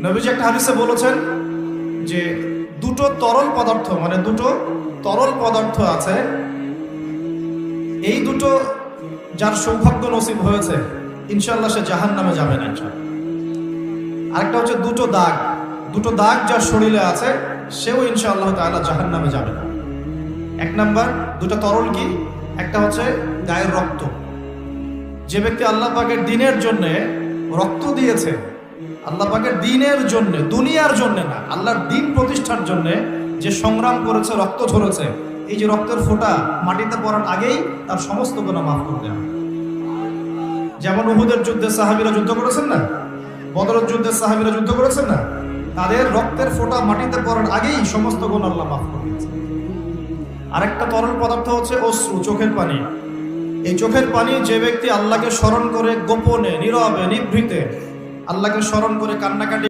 নবীজি একটা হাদিসে বলেছেন যে দুটো তরল পদার্থ, মানে দুটো তরল পদার্থ আছে, এই দুটো যার সৌভাগ্য নসিব হয়েছে ইনশাআল্লাহ সে জাহান্নামে যাবে না। আরেকটা হচ্ছে দুটো দাগ যার শরীরে আছে সেও ইনশাআল্লাহ তাআলা জাহান্নামে যাবে না। এক নাম্বার দুটো তরল কি? একটা হচ্ছে গায়ের রক্ত। যে ব্যক্তি আল্লাহ পাকের দ্বীনের জন্য রক্ত দিয়েছে, আল্লাহ পাকের দ্বীনের জন্য, দুনিয়ার জন্য না, আল্লাহর দ্বীন প্রতিষ্ঠার জন্য যে সংগ্রাম করেছে, রক্ত ঝরেছে, এই যে রক্তের ফোঁটা মাটিতে পড়ার আগেই তার সমস্ত গুনাহ মাফ করে দেওয়া। যেমন উহুদের যুদ্ধে সাহাবীরা যুদ্ধ করেছেন না, বদরের যুদ্ধে সাহাবীরা যুদ্ধ করেছেন না, তাদের রক্তের ফোঁটা মাটিতে পড়ার আগেই সমস্ত গুনাহ আল্লাহ মাফ করে দিয়েছে। আরেকটা তরল পদার্থ হচ্ছে অশ্রু, চোখের পানি। এই চোখের পানি যে ব্যক্তি আল্লাহকে স্মরণ করে গোপনে, নীরবে, নিভৃতে আল্লাহকে স্মরণ করে কান্নাকাটি